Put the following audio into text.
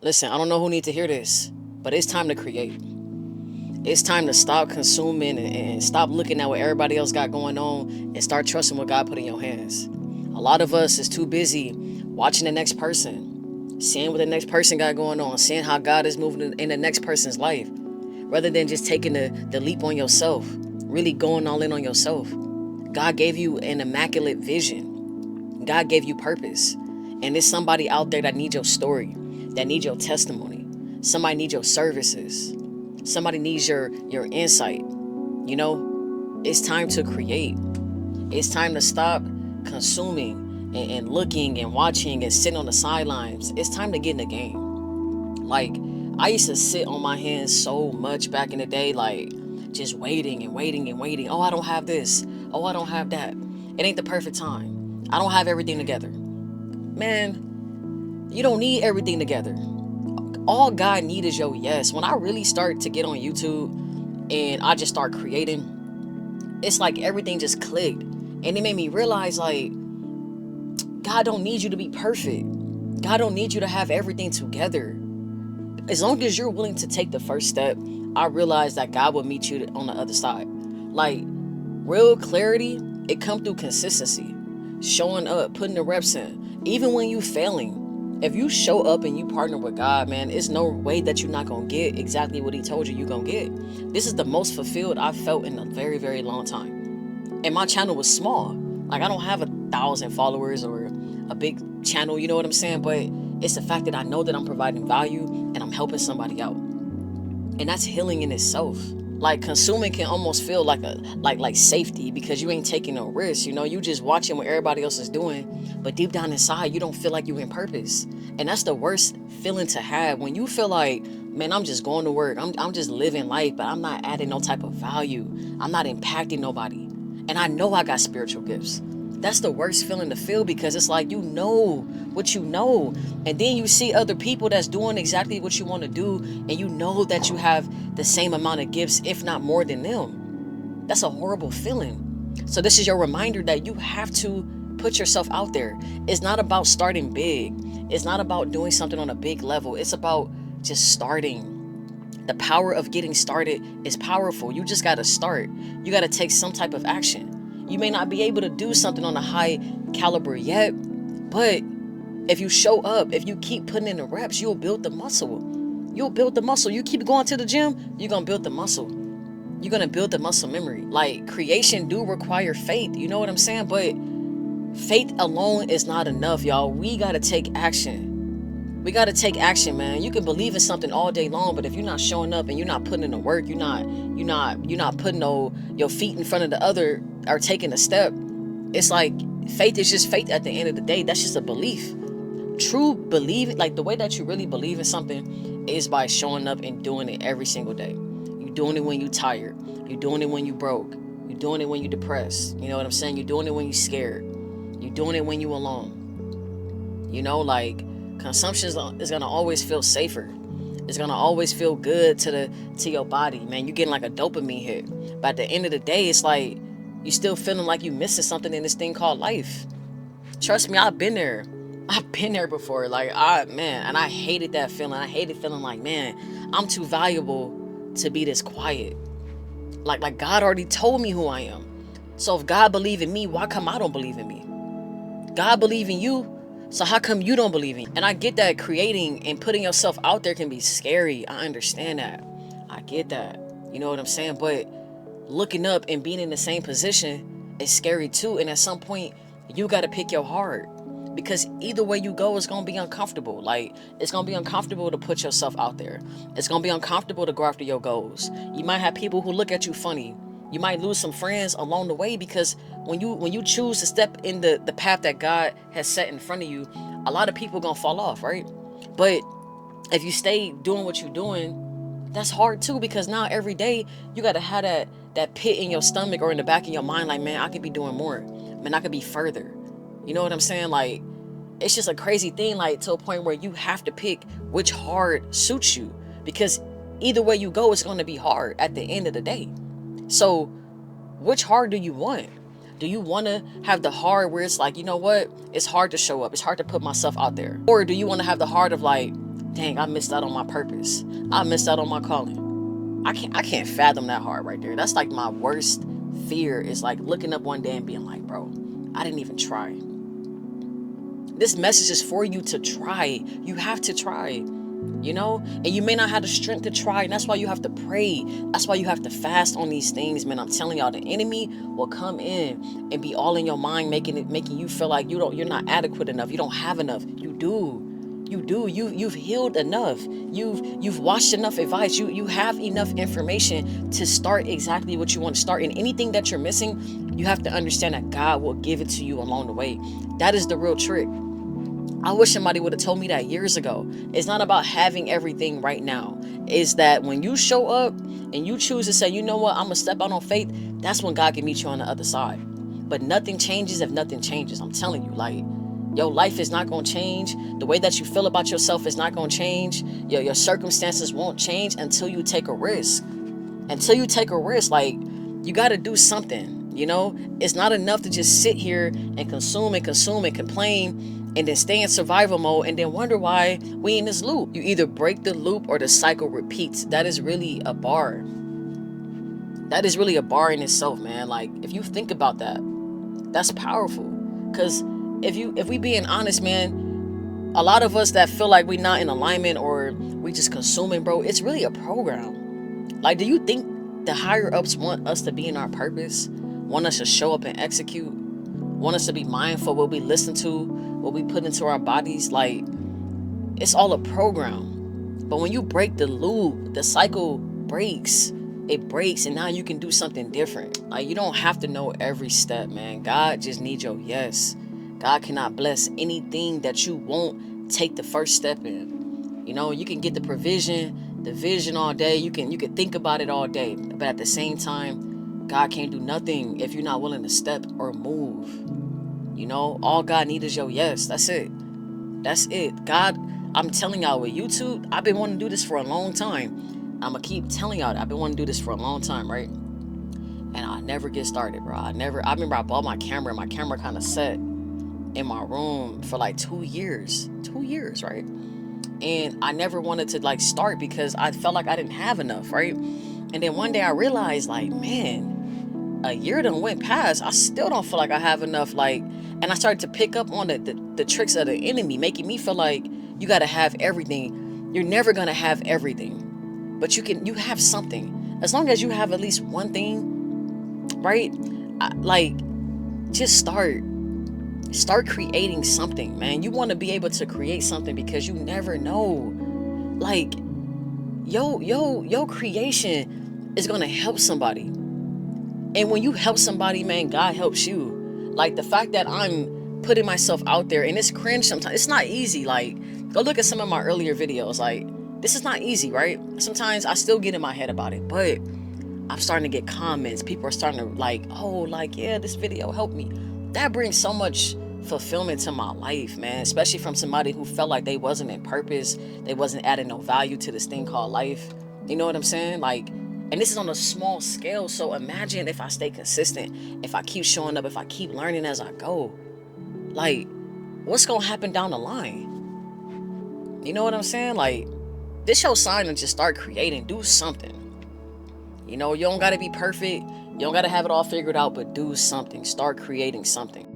Listen, I don't know who need to hear this, but it's time to create. It's time to stop consuming and stop looking at what everybody else got going on and start trusting what God put in your hands. A lot of us is too busy watching the next person, seeing what the next person got going on, seeing how God is moving in the next person's life, rather than just taking the leap on yourself, really going all in on yourself. God gave you an immaculate vision. God gave you purpose. And there's somebody out there that needs your story, that needs your testimony. Somebody needs your services. Somebody needs your insight. You know, it's time to create. It's time to stop consuming and looking and watching and sitting on the sidelines. It's time to get in the game. Like, I used to sit on my hands so much back in the day, like just waiting and waiting and waiting. Oh, I don't have this. Oh, I don't have that. It ain't the perfect time. I don't have everything together. Man, you don't need everything together. All God need is your yes. When I really start to get on YouTube and I just start creating, it's like everything just clicked. And it made me realize, like, God don't need you to be perfect. God don't need you to have everything together. As long as you're willing to take the first step, I realize that God will meet you on the other side. Like, real clarity, it come through consistency, showing up, putting the reps in. Even when you failing, if you show up and you partner with God, man, it's no way that you're not gonna get exactly what He told you you're gonna get. This is the most fulfilled I've felt in a very, very long time. And my channel was small. Like, I don't have 1,000 followers or a big channel, you know what I'm saying? But it's the fact that I know that I'm providing value and I'm helping somebody out. And that's healing in itself. Like, consuming can almost feel like a like safety, because you ain't taking no risk. You know, you just watching what everybody else is doing, but deep down inside you don't feel like you in purpose. And that's the worst feeling to have, when you feel like, man, I'm just going to work, I'm just living life, but I'm not adding no type of value, I'm not impacting nobody, and I know I got spiritual gifts. That's the worst feeling to feel, because it's like, you know what you know, and then you see other people that's doing exactly what you want to do, and you know that you have the same amount of gifts, if not more than them. That's a horrible feeling. So this is your reminder that you have to put yourself out there. It's not about starting big. It's not about doing something on a big level. It's about just starting. The power of getting started is powerful. You just got to start. You got to take some type of action. You may not be able to do something on a high caliber yet, but if you show up, if you keep putting in the reps, you'll build the muscle. You'll build the muscle. You keep going to the gym, you're going to build the muscle. You're going to build the muscle memory. Like, creation do require faith. You know what I'm saying? But faith alone is not enough, y'all. We got to take action. We got to take action, man. You can believe in something all day long, but if you're not showing up and you're not putting in the work, you're not putting your feet in front of the other or taking a step, it's like faith is just faith at the end of the day. That's just a belief. True believing, like the way that you really believe in something, is by showing up and doing it every single day. You're doing it when you're tired. You're doing it when you're broke. You're doing it when you're depressed. You know what I'm saying? You're doing it when you're scared. You're doing it when you're alone. You know, like, consumption is gonna always feel safer. It's gonna always feel good to your body, man. You're getting like a dopamine hit. But at the end of the day, it's like you still feeling like you missing something in this thing called life. Trust me, I've been there. I've been there before. Like, and I hated that feeling. I hated feeling like, man, I'm too valuable to be this quiet. Like God already told me who I am. So if God believe in me, why come I don't believe in me? God believe in you, so how come you don't believe in me? And I get that creating and putting yourself out there can be scary. I understand that. I get that. You know what I'm saying? But looking up and being in the same position is scary too. And at some point, you got to pick your heart, because either way you go, it's going to be uncomfortable. Like, it's going to be uncomfortable to put yourself out there. It's going to be uncomfortable to go after your goals. You might have people who look at you funny. You might lose some friends along the way, because when you choose to step in the path that God has set in front of you, a lot of people going to fall off, right? But if you stay doing what you're doing, that's hard too, because now every day you got to have that pit in your stomach or in the back of your mind, like, man, I could be doing more. Man, I could be further. You know what I'm saying? Like, it's just a crazy thing, like, to a point where you have to pick which hard suits you, because either way you go, it's going to be hard at the end of the day. So which hard do you want? Do you want to have the hard where it's like, you know what, it's hard to show up, it's hard to put myself out there? Or do you want to have the hard of like, dang, I missed out on my purpose. I missed out on my calling. I can't fathom that hard right there. That's like my worst fear, is like looking up one day and being like, bro, I didn't even try. This message is for you to try. You have to try. And you may not have the strength to try, and that's why you have to pray. That's why you have to fast on these things, man. I'm telling y'all, the enemy will come in and be all in your mind, making you feel like you're not adequate enough. You don't have enough. You do. You've healed enough. You've watched enough advice. You have enough information to start exactly what you want to start. And anything that you're missing, you have to understand that God will give it to you along the way. That is the real trick. I wish somebody would have told me that years ago. It's not about having everything right now. It's that when you show up and you choose to say, you know what, I'm going to step out on faith, that's when God can meet you on the other side. But nothing changes if nothing changes. I'm telling you, like, your life is not going to change. The way that you feel about yourself is not going to change. Your circumstances won't change until you take a risk. Until you take a risk, like, you got to do something. It's not enough to just sit here and consume and complain and then stay in survival mode and then wonder why we in this loop. You either break the loop or the cycle repeats. That is really a bar. That is really a bar in itself, man. Like, if you think about that, that's powerful. Because if we being honest, man, a lot of us that feel like we not in alignment or we just consuming, bro, it's really a program. Like, do you think the higher ups want us to be in our purpose? Want us to show up and execute? Want us to be mindful what we listen to, what we put into our bodies? Like, it's all a program. But when you break the loop, the cycle breaks. It breaks, and now you can do something different. Like, you don't have to know every step, man. God just needs your yes. God cannot bless anything that you won't take the first step in. You can get the provision, the vision all day. You can think about it all day. But at the same time, God can't do nothing if you're not willing to step or move. All God needs is your yes. That's it. That's it. God, I'm telling y'all, with YouTube, I've been wanting to do this for a long time. I'm going to keep telling y'all that I've been wanting to do this for a long time, right? And I never get started, bro. I remember I bought my camera. My camera kind of set in my room for like 2 years. 2 years, right? And I never wanted to like start because I felt like I didn't have enough, right? And then one day I realized, like, man, a year done went past. I still don't feel like I have enough. Like, and I started to pick up on the tricks of the enemy, making me feel like you got to have everything. You're never going to have everything, but you have something. As long as you have at least one thing, right? Just start creating something, man. You want to be able to create something because you never know. Like, your creation is going to help somebody. And when you help somebody, man, God helps you. Like, the fact that I'm putting myself out there, and it's cringe sometimes. It's not easy. Like, go look at some of my earlier videos. Like, this is not easy, right? Sometimes I still get in my head about it, but I'm starting to get comments. People are starting to like, oh, like, yeah, this video helped me. That brings so much fulfillment to my life, man, especially from somebody who felt like they wasn't in purpose. They wasn't adding no value to this thing called life. You know what I'm saying? Like, and this is on a small scale. So imagine if I stay consistent, if I keep showing up, if I keep learning as I go, like, what's going to happen down the line? You know what I'm saying? Like, this your sign to just start creating, do something. You don't got to be perfect. You don't got to have it all figured out, but do something. Start creating something.